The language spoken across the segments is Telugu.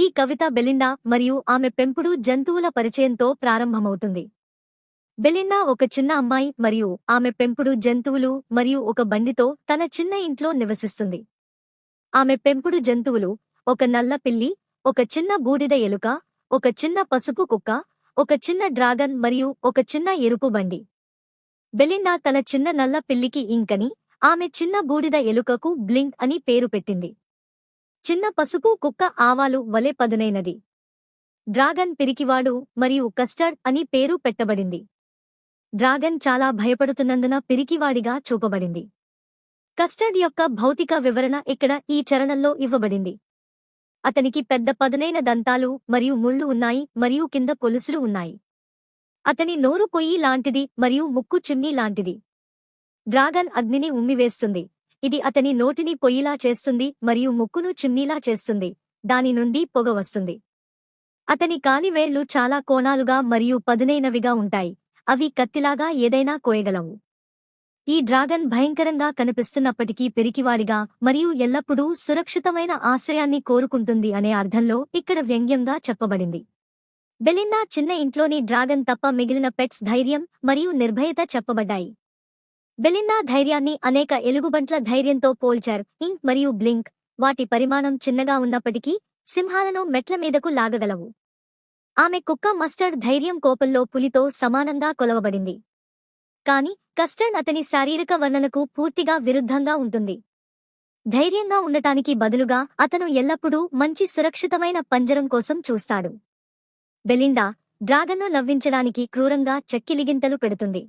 ఈ కవిత బెలిండా మరియు ఆమె పెంపుడు జంతువుల పరిచయంతో ప్రారంభమవుతుంది. బెలిండా ఒక చిన్న అమ్మాయి మరియు ఆమె పెంపుడు జంతువులు మరియు ఒక బండితో తన చిన్న ఇంట్లో నివసిస్తుంది. ఆమె పెంపుడు జంతువులు ఒక నల్ల పిల్లి, ఒక చిన్న బూడిద ఎలుక, ఒక చిన్న పసుపు కుక్క, ఒక చిన్న డ్రాగన్ మరియు ఒక చిన్న ఎరుపు బండి. బెలిండా తన చిన్న నల్ల పిల్లికి ఇంక్ అని, ఆమె చిన్న బూడిద ఎలుకకు బ్లింక్ అని పేరు పెట్టింది. చిన్న పసుపు కుక్క ఆవాలు వలె పదునైనది. డ్రాగన్ పిరికివాడు మరియు కస్టర్డ్ అని పేరు పెట్టబడింది. డ్రాగన్ చాలా భయపడుతున్నందున పిరికివాడిగా చూపబడింది. కస్టర్డ్ యొక్క భౌతిక వివరణ ఇక్కడ ఈ చరణంలో ఇవ్వబడింది. అతనికి పెద్ద పదునైన దంతాలు మరియు ముళ్ళు ఉన్నాయి మరియు కింద పొలుసులు ఉన్నాయి. అతని నోరు పొయ్యి లాంటిది మరియు ముక్కు చిమ్నీ లాంటిది. డ్రాగన్ అగ్నిని ఉమ్మివేస్తుంది. ఇది అతని నోటిని పొయ్యిలా చేస్తుంది మరియు ముక్కును చిమ్నీలా చేస్తుంది. దాని నుండి పొగ వస్తుంది. అతని కాలివేళ్లు చాలా కోణాలుగా మరియు పదునైనవిగా ఉంటాయి. అవి కత్తిలాగా ఏదైనా కోయగలవు. ఈ డ్రాగన్ భయంకరంగా కనిపిస్తున్నప్పటికీ పిరికివాడిగా మరియు ఎల్లప్పుడూ సురక్షితమైన ఆశ్రయాన్ని కోరుకుంటుంది అనే అర్థంలో ఇక్కడ వ్యంగ్యంగా చెప్పబడింది. బెలిండా చిన్న ఇంట్లోని డ్రాగన్ తప్ప మిగిలిన పెట్స్ ధైర్యం మరియు నిర్భయత చెప్పబడ్డాయి. బెలిండా ధైర్యాన్ని అనేక ఎలుగుబంట్ల ధైర్యంతో పోల్చారు. ఇంక్ మరియు బ్లింక్ వాటి పరిమాణం చిన్నగా ఉన్నప్పటికీ సింహాలను మెట్ల మీదకు లాగగలవు. ఆమె కుక్క మస్టర్డ్ ధైర్యం కోపంలో పులితో సమానంగా కొలవబడింది. కాని కస్టర్డ్ అతని శారీరక వర్ణనకు పూర్తిగా విరుద్ధంగా ఉంటుంది. ధైర్యంగా ఉండటానికి బదులుగా అతను ఎల్లప్పుడూ మంచి సురక్షితమైన పంజరం కోసం చూస్తాడు. బెలిండా డ్రాగన్ను నవ్వించడానికి క్రూరంగా చక్కిలిగింతలు పెడుతుంది.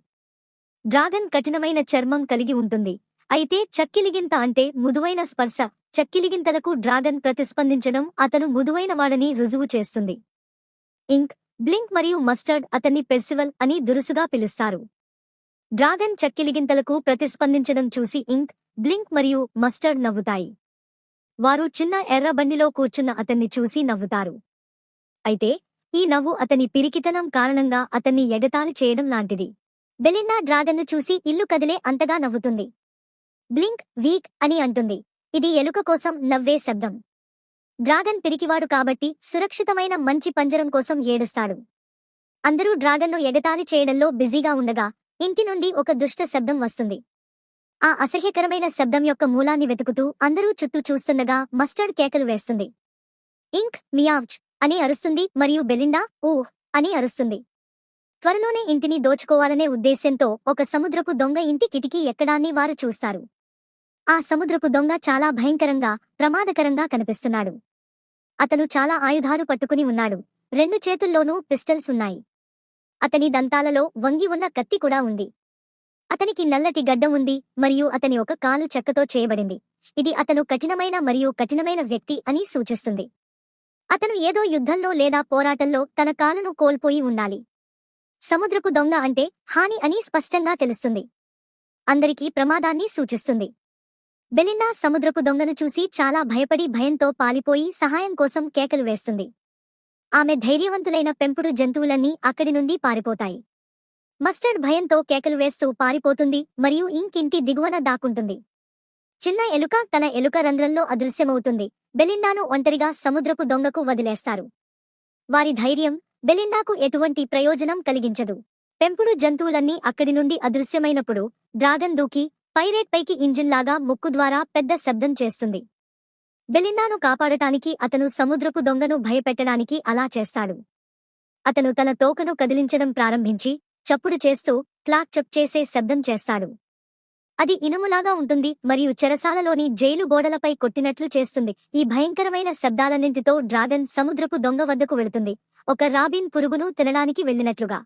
డ్రాగన్ కఠినమైన చర్మం కలిగి ఉంటుంది. అయితే చక్కిలిగింత అంటే మృదువైన స్పర్శ. చక్కిలిగింతలకు డ్రాగన్ ప్రతిస్పందించడం అతను మృదువైనవాడని రుజువు చేస్తుంది. ఇంక్, బ్లింక్ మరియు మస్టర్డ్ అతన్ని పెర్సివల్ అని దురుసుగా పిలుస్తారు. డ్రాగన్ చక్కిలిగింతలకు ప్రతిస్పందించడం చూసి ఇంక్, బ్లింక్ మరియు మస్టర్డ్ నవ్వుతాయి. వారు చిన్న ఎర్ర బండిలో కూర్చున్న అతన్ని చూసి నవ్వుతారు. అయితే ఈ నవ్వు అతని పిరికితనం కారణంగా అతన్ని ఎగతాళి చేయడం లాంటిది. బెలిండా డ్రాగన్ను చూసి ఇల్లు కదిలే అంతగా నవ్వుతుంది. బ్లింక్ వీక్ అని అంటుంది. ఇది ఎలుక కోసం నవ్వే శబ్దం. డ్రాగన్ పిరికివాడు కాబట్టి సురక్షితమైన మంచి పంజరం కోసం ఏడుస్తాడు. అందరూ డ్రాగన్ను ఎగతాళి చేయడంలో బిజీగా ఉండగా ఇంటి నుండి ఒక దుష్ట శబ్దం వస్తుంది. ఆ అసహ్యకరమైన శబ్దం యొక్క మూలాన్ని వెతుకుతూ అందరూ చుట్టూ చూస్తుండగా మస్టర్డ్ కేకలు వేస్తుంది. ఇంక్ మియావ్చ్ అని అరుస్తుంది మరియు బెలిండా ఊహ్ అని అరుస్తుంది. త్వరలోనే ఇంటిని దోచుకోవాలనే ఉద్దేశ్యంతో ఒక సముద్రపు దొంగ ఇంటి కిటికీ ఎక్కడాన్ని వారు చూస్తారు. ఆ సముద్రపు దొంగ చాలా భయంకరంగా, ప్రమాదకరంగా కనిపిస్తున్నాడు. అతను చాలా ఆయుధాలు పట్టుకుని ఉన్నాడు. 2 చేతుల్లోనూ పిస్టల్స్ ఉన్నాయి. అతని దంతాలలో వంగి ఉన్న కత్తి కూడా ఉంది. అతనికి నల్లటి గడ్డం ఉంది మరియు అతని ఒక కాలు చెక్కతో చేయబడింది. ఇది అతను కఠినమైన మరియు కఠినమైన వ్యక్తి అని సూచిస్తుంది. అతను ఏదో యుద్ధంలో లేదా పోరాటంలో తన కాలును కోల్పోయి ఉండాలి. సముద్రపు దొంగ అంటే హాని అని స్పష్టంగా తెలుస్తుంది. అందరికీ ప్రమాదాన్ని సూచిస్తుంది. బెలిండా సముద్రపు దొంగను చూసి చాలా భయపడి భయంతో పాలిపోయి సహాయం కోసం కేకలు వేస్తుంది. ఆమె ధైర్యవంతులైన పెంపుడు జంతువులన్నీ అక్కడి నుండి పారిపోతాయి. మస్టర్డ్ భయంతో కేకలు వేస్తూ పారిపోతుంది మరియు ఇంక్ ఇంటి దిగువన దాక్కుంటుంది. చిన్న ఎలుక తన ఎలుక రంధ్రంలో అదృశ్యమవుతుంది. బెలిండాను ఒంటరిగా సముద్రపు దొంగకు వదిలేస్తారు. వారి ధైర్యం బెలిండాకు ఎటువంటి ప్రయోజనం కలిగించదు. పెంపుడు జంతువులన్నీ అక్కడి నుండి అదృశ్యమైనప్పుడు డ్రాగన్ దూకి పైరేట్ పైకి ఇంజిన్ లాగా ముక్కు ద్వారా పెద్ద శబ్దం చేస్తుంది. బెలిండాను కాపాడటానికి అతను సముద్రపు దొంగను భయపెట్టడానికి అలా చేస్తాడు. అతను తన తోకను కదిలించడం ప్రారంభించి చప్పుడు చేస్తూ క్లాక్ చప్ చేసే శబ్దం చేస్తాడు. అది ఇనుములాగా ఉంటుంది మరియు చెరసాలలోని జైలు గోడలపై కొట్టినట్లు చేస్తుంది. ఈ భయంకరమైన శబ్దాలన్నింటితో డ్రాగన్ సముద్రపు దొంగ వద్దకు వెళుతుంది, ఒక రాబిన్ పురుగును తినడానికి వెళ్ళినట్లుగా.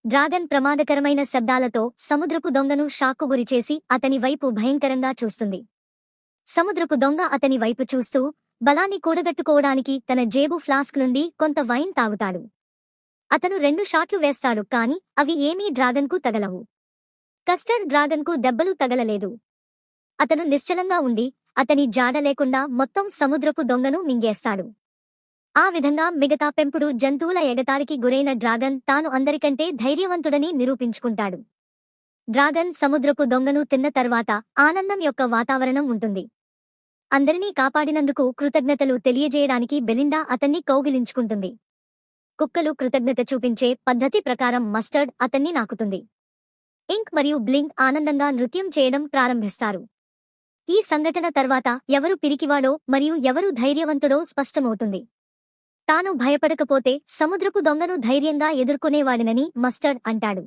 డ్రాగన్ ప్రమాదకరమైన శబ్దాలతో సముద్రపు దొంగను షాక్కు గురిచేసి అతని వైపు భయంకరంగా చూస్తుంది. సముద్రపు దొంగ అతని వైపు చూస్తూ బలాన్ని కూడగట్టుకోవడానికి తన జేబు ఫ్లాస్క్ నుండి కొంత వైన్ తాగుతాడు. అతను 2 షాట్లు వేస్తాడు కాని అవి ఏమీ డ్రాగన్కు తగలవు. కస్టర్డ్ డ్రాగన్కు దెబ్బలు తగలలేదు. అతను నిశ్చలంగా ఉండి అతని జాడ లేకుండా మొత్తం సముద్రపు దొంగను మింగేస్తాడు. ఆ విధంగా మిగతా పెంపుడు జంతువుల ఎగతాళికి గురైన డ్రాగన్ తాను అందరికంటే ధైర్యవంతుడని నిరూపించుకుంటాడు. డ్రాగన్ సముద్రపు దొంగను తిన్న తర్వాత ఆనందం యొక్క వాతావరణం ఉంటుంది. అందరినీ కాపాడినందుకు కృతజ్ఞతలు తెలియజేయడానికి బెలిండా అతన్ని కౌగిలించుకుంటుంది. కుక్కలు కృతజ్ఞత చూపించే పద్ధతి ప్రకారం మస్టర్డ్ అతన్ని నాకుతుంది. ఇంక్ మరియు బ్లింక్ ఆనందంగా నృత్యం చేయడం ప్రారంభిస్తారు. ఈ సంఘటన తర్వాత ఎవరు పిరికివాడో మరియు ఎవరు ధైర్యవంతుడో స్పష్టమవుతుంది. తాను భయపడకపోతే సముద్రపు దొంగను ధైర్యంగా ఎదుర్కొనేవాడినని మస్టర్డ్ అంటాడు.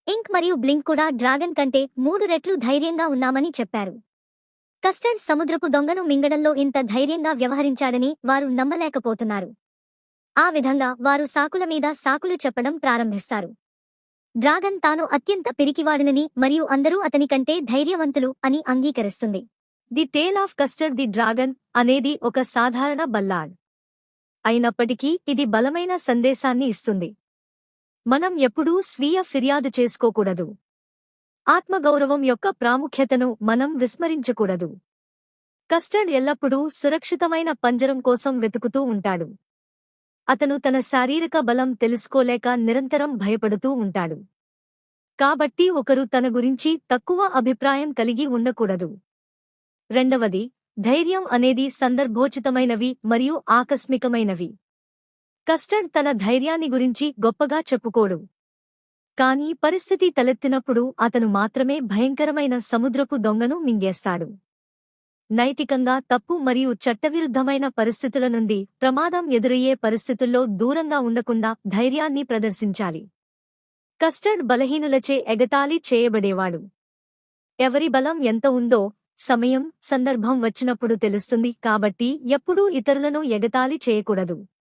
ఇంక్ మరియు బ్లింక్ కూడా డ్రాగన్ కంటే 3 రెట్లు ధైర్యంగా ఉన్నామని చెప్పారు. కస్టర్డ్ సముద్రపు దొంగను మింగడంలో ఇంత ధైర్యంగా వ్యవహరించాడని వారు నమ్మలేకపోతున్నారు. ఆ విధంగా వారు సాకుల మీద సాకులు చెప్పడం ప్రారంభిస్తారు. డ్రాగన్ తాను అత్యంత పిరికివాడినని మరియు అందరూ అతని కంటే ధైర్యవంతులు అని అంగీకరిస్తుంది. The tale of custard the dragon అనేది ఒక సాధారణ బల్లాడ్. అయినప్పటికీ ఇది బలమైన సందేశాన్ని ఇస్తుంది. మనం ఎప్పుడూ స్వీయ ఫిర్యాదు చేసుకోకూడదు. ఆత్మగౌరవం యొక్క ప్రాముఖ్యతను మనం విస్మరించకూడదు. కస్టర్డ్ ఎల్లప్పుడూ సురక్షితమైన పంజరం కోసం వెతుకుతూ ఉంటాడు. అతను తన శారీరక బలం తెలుసుకోలేక నిరంతరం భయపడుతూ ఉంటాడు. కాబట్టి ఒకరు తన గురించి తక్కువ అభిప్రాయం కలిగి ఉండకూడదు. రెండవది, ధైర్యం అనేది సందర్భోచితమైనవి మరియు ఆకస్మికమైనవి. కస్టర్డ్ తన ధైర్యాన్ని గురించి గొప్పగా చెప్పుకోడు. కానీ పరిస్థితి తలెత్తినప్పుడు అతను మాత్రమే భయంకరమైన సముద్రపు దొంగను మింగేస్తాడు. నైతికంగా తప్పు మరియు చట్టవిరుద్ధమైన పరిస్థితుల నుండి ప్రమాదం ఎదురయ్యే పరిస్థితుల్లో దూరంగా ఉండకుండా ధైర్యాన్ని ప్రదర్శించాలి. కస్టర్డ్ బలహీనులచే ఎగతాళి చేయబడేవాడు. ఎవరి బలం ఎంత ఉందో సమయం, సందర్భం వచ్చినప్పుడు తెలుస్తుంది. కాబట్టి ఎప్పుడూ ఇతరులను ఎగతాళి చేయకూడదు.